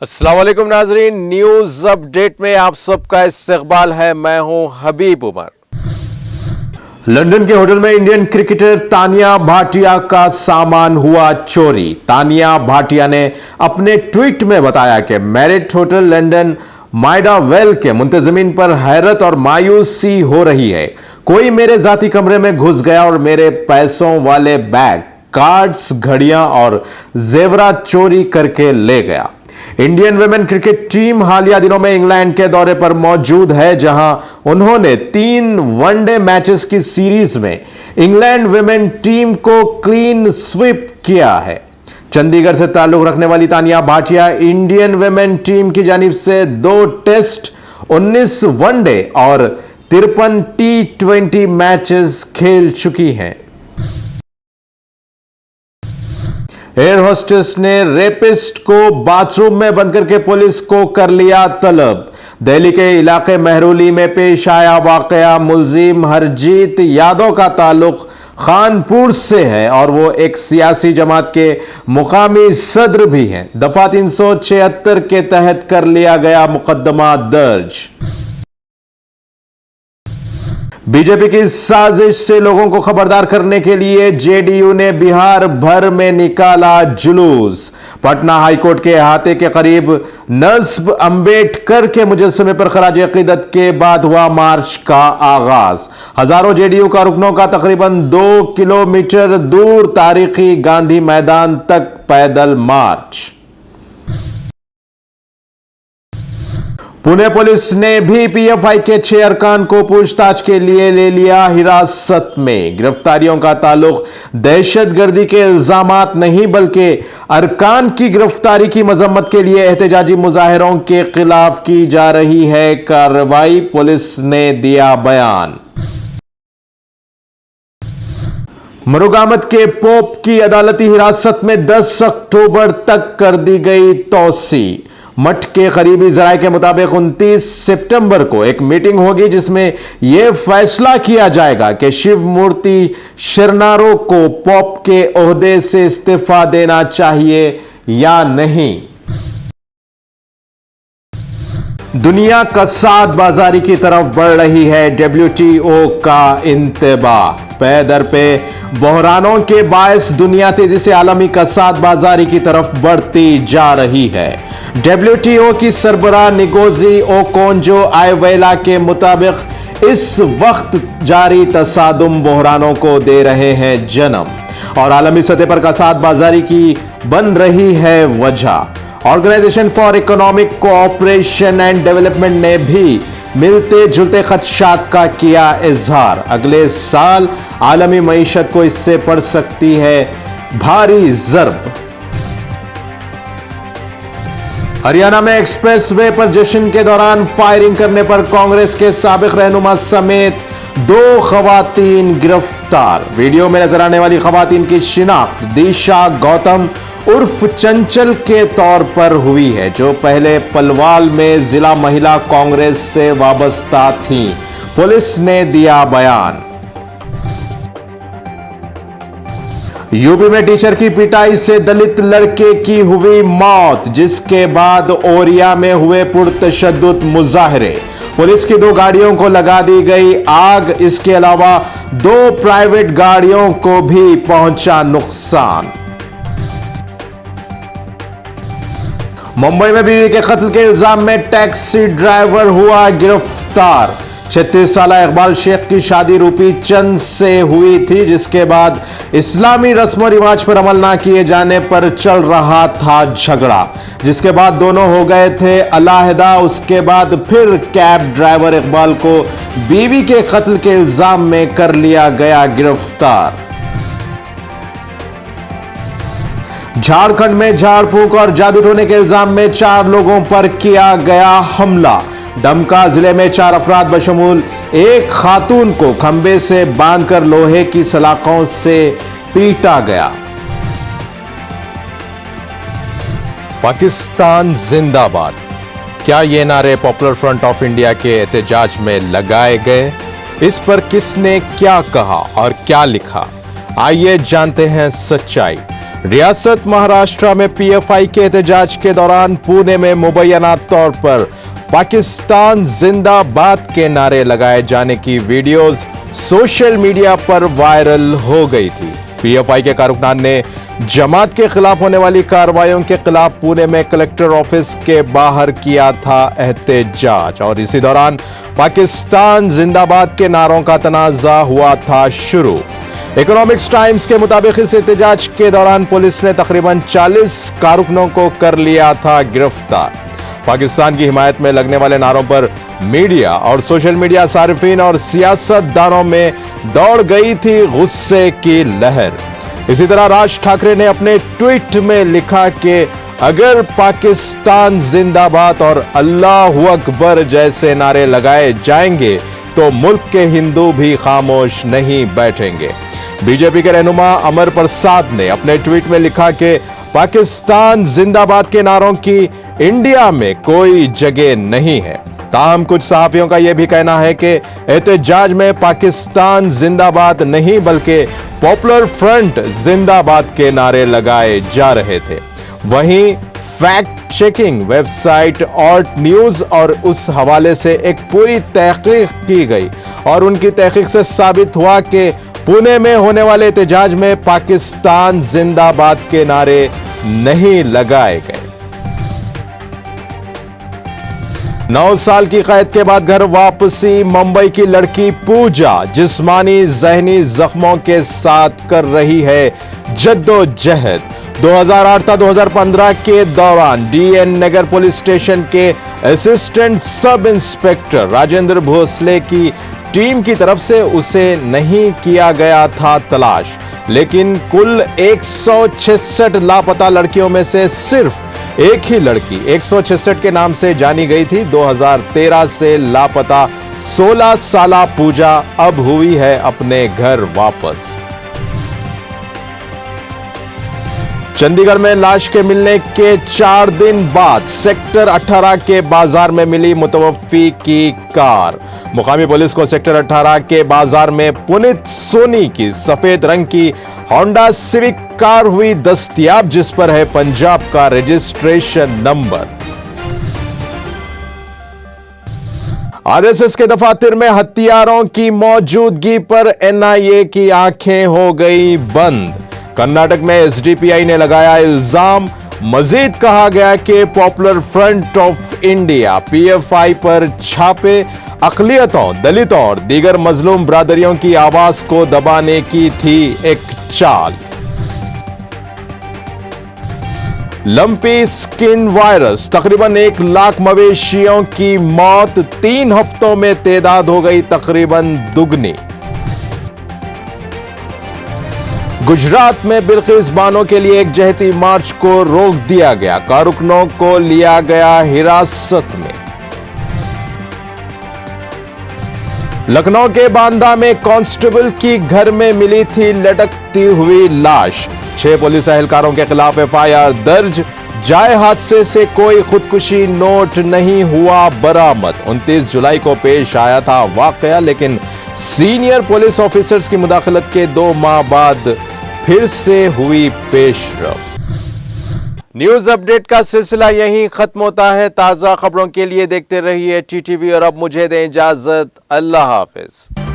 अस्सलाम वालेकुम नाजरीन, न्यूज अपडेट में आप सबका इस्तकबाल है। मैं हूं हबीब उमर। लंदन के होटल में इंडियन क्रिकेटर तानिया भाटिया का सामान हुआ चोरी। तानिया भाटिया ने अपने ट्वीट में बताया कि मैरिट होटल लंदन माइडा वेल के मुंतजमीन पर हैरत और मायूसी हो रही है। कोई मेरे जाती कमरे में घुस गया और मेरे पैसों वाले बैग, कार्ड्स, घड़ियां और जेवरात चोरी करके ले गया। इंडियन वुमेन क्रिकेट टीम हालिया दिनों में इंग्लैंड के दौरे पर मौजूद है, जहां उन्होंने 3 वनडे मैचेस की सीरीज में इंग्लैंड वुमेन टीम को क्लीन स्वीप किया है। चंडीगढ़ से ताल्लुक रखने वाली Tania Bhatia Indian women team की जानिब से 2 टेस्ट, 19 वनडे और 53 T20 मैचेस खेल चुकी हैं। एयर होस्टेस ने रेपिस्ट को बाथरूम में बंद करके पुलिस को कर लिया तलब। दिल्ली के इलाके महरूली में पेश आया वाकया। मुलजिम हरजीत यादव का ताल्लुक खानपुर से है और वो एक सियासी जमात के मुकामी सदर भी हैं। दफा 376 के तहत कर लिया गया मुकदमा दर्ज। बीजेपी की साजिश से लोगों को खबरदार करने के लिए जेडीयू ने बिहार भर में निकाला जुलूस। पटना हाईकोर्ट के अहाते के करीब नस्ब अंबेडकर के मुजस्समे पर खराज अकीदत के बाद हुआ मार्च का आगाज। हजारों जेडीयू कारकुनों का तकरीबन 2 किलोमीटर दूर तारीखी गांधी मैदान तक पैदल मार्च। पुणे पुलिस ने भी पीएफआई के 6 अरकान को पूछताछ के लिए ले लिया हिरासत में। गिरफ्तारियों का ताल्लुक दहशतगर्दी के इल्जामात नहीं बल्कि अरकान की गिरफ्तारी की मजम्मत के लिए एहतजाजी मुजाहिरों के खिलाफ की जा रही है कार्रवाई, पुलिस ने दिया बयान। मुरुगामत के पोप की अदालती हिरासत में 10 अक्टूबर तक कर दी गई तौसी। मठ के करीबी जराये के मुताबिक 29 सितंबर को एक मीटिंग होगी जिसमें यह फैसला किया जाएगा कि शिव मूर्ति शरनारो को पोप के ओहदे से इस्तीफा देना चाहिए या नहीं। दुनिया कसाद बाजारी की तरफ बढ़ रही है। डब्ल्यूटीओ का इंतबाह। पे दर पे बहरानों के बायस दुनिया तेजी से आलमी कसाद बाजारी की तरफ बढ़ती जा रही है। डब्ल्यूटीओ की सरबराह निगोजी ओकोंजो आयवेला के मुताबिक इस वक्त जारी तसादुम बहरानों को दे रहे हैं जन्म और आलमी सतह पर कसाद बाजारी की बन रही है वजह। Organisation for economic cooperation and development ने भी मिलते जुलते खदशात का किया इजहार। अगले साल आलमी मईशत को इससे पड़ सकती है भारी ज़र्ब। हरियाणा में एक्सप्रेस वे पर जश्न के दौरान फायरिंग करने पर कांग्रेस के साबिक रहनुमा समेत 2 खवातीन गिरफ्तार। वीडियो में नजर आने वाली खवातीन की शिनाख्त दिशा गौतम उर्फ चंचल के तौर पर हुई है, जो पहले पलवाल में जिला महिला कांग्रेस से वाबस्ता थी। पुलिस ने दिया बयान। यूपी में टीचर की पिटाई से दलित लड़के की हुई मौत, जिसके बाद ओरिया में हुए पुरतशद्दुद मुजाहरे। पुलिस की 2 गाड़ियों को लगा दी गई आग। इसके अलावा 2 प्राइवेट गाड़ियों को भी पहुंचा नुकसान। मुंबई में बीवी के कत्ल के इल्जाम में टैक्सी ड्राइवर हुआ गिरफ्तार। 36 साल इकबाल शेख की शादी रूपी चंद से हुई थी, जिसके बाद इस्लामी रस्म रिवाज पर अमल ना किए जाने पर चल रहा था झगड़ा, जिसके बाद दोनों हो गए थे अलहदा। उसके बाद फिर कैब ड्राइवर इकबाल को बीवी के कत्ल के इल्जाम में कर लिया गया गिरफ्तार। झारखंड में झाड़ फूंक और जादू टोने के इल्जाम में 4 लोगों पर किया गया हमला। डमका जिले में 4 अफराद बशमूल एक खातून को खंबे से बांधकर लोहे की सलाखों से पीटा गया। पाकिस्तान जिंदाबाद। क्या ये नारे पॉपुलर फ्रंट ऑफ इंडिया के एहतजाज में लगाए गए? इस पर किसने क्या कहा और क्या लिखा, आइए जानते हैं सच्चाई। रियासत महाराष्ट्र में पीएफआई के एहतजाज के दौरान पुणे में मुबैना तौर पर पाकिस्तान जिंदाबाद के नारे लगाए जाने की वीडियोस सोशल मीडिया पर वायरल हो गई थी। पीएफआई के कारकुनान ने जमात के खिलाफ होने वाली कार्रवाइयों के खिलाफ पुणे में कलेक्टर ऑफिस के बाहर किया था एहतजाज और इसी दौरान पाकिस्तान जिंदाबाद के नारों का तनाजा हुआ था शुरू। इकोनॉमिक्स टाइम्स के मुताबिक इस एहतजाज के दौरान पुलिस ने तकरीबन 40 कारकुनों को कर लिया था गिरफ्तार। पाकिस्तान की हिमायत में लगने वाले नारों पर मीडिया और सोशल मीडिया सार्फिन और सियासतदानों में दौड़ गई थी गुस्से की लहर। इसी तरह राज ठाकरे ने अपने ट्वीट में लिखा कि अगर पाकिस्तान जिंदाबाद और अल्लाह अकबर जैसे नारे लगाए जाएंगे तो मुल्क के हिंदू भी खामोश नहीं बैठेंगे। बीजेपी के रहनुमा अमर प्रसाद ने अपने ट्वीट में लिखा कि पाकिस्तान जिंदाबाद के नारों की इंडिया में कोई जगह नहीं है। ताहम कुछ सहाफियों का यह भी कहना है कि एहतजाज में पाकिस्तान जिंदाबाद नहीं बल्कि पॉपुलर फ्रंट जिंदाबाद के नारे लगाए जा रहे थे। वहीं fact checking website alt news और उस हवाले से एक पूरी तहकीक की गई और उनकी तहकीक से साबित हुआ कि पुणे में होने वाले एहतजाज में पाकिस्तान जिंदाबाद के नारे नहीं लगाए गए। 9 साल की कैद के बाद घर वापसी मुंबई की लड़की पूजा जिस्मानी जहनी जख्मों के साथ कर रही है जद्दोजहद। 2008 था 2015 के दौरान डीएन नगर पुलिस स्टेशन के assistant sub inspector Rajendra Bhosale की टीम की तरफ से उसे नहीं किया गया था तलाश, लेकिन कुल 166 लापता लड़कियों में से सिर्फ एक ही लड़की 166 के नाम से जानी गई थी। 2013 से लापता 16 साला पूजा अब हुई है अपने घर वापस। चंडीगढ़ में लाश के मिलने के 4 दिन बाद सेक्टर 18 के बाजार में मिली मुतवफ्फी की कार। मुकामी पुलिस को सेक्टर 18 के बाजार में पुनीत सोनी की सफेद रंग की होंडा सिविक कार हुई दस्तयाब, जिस पर है पंजाब का रजिस्ट्रेशन नंबर। आरएसएस के दफातर में हथियारों की मौजूदगी पर एनआईए की आंखें हो गई बंद। कर्नाटक में एसडीपीआई ने लगाया इल्जाम। मजीद कहा गया कि popular front of India PFI पर छापे अकलियतों, दलितों और दीगर मजलूम बरादरियों की आवाज को दबाने की थी एक चाल। लंपी स्किन वायरस, तकरीबन 1 लाख मवेशियों की मौत, 3 हफ्तों में तादाद हो गई तकरीबन दुगनी। गुजरात में बिल्किस बानो के लिए एक जहती मार्च को रोक दिया गया, कारकुनों को लिया गया हिरासत में। लखनऊ के बांदा में कांस्टेबल की घर में मिली थी लटकती हुई लाश। 6 पुलिस एहलकारों के खिलाफ एफआईआर दर्ज। जाए हादसे से कोई खुदकुशी नोट नहीं हुआ बरामद। 29 जुलाई को पेश आया था वाकया, लेकिन सीनियर पुलिस ऑफिसर्स की मुदाखलत के 2 माह बाद फिर से हुई पेशरफ। न्यूज अपडेट का सिलसिला यहीं खत्म होता है। ताजा खबरों के लिए देखते रहिए टीटीवी और अब मुझे दें इजाजत। अल्लाह हाफिज।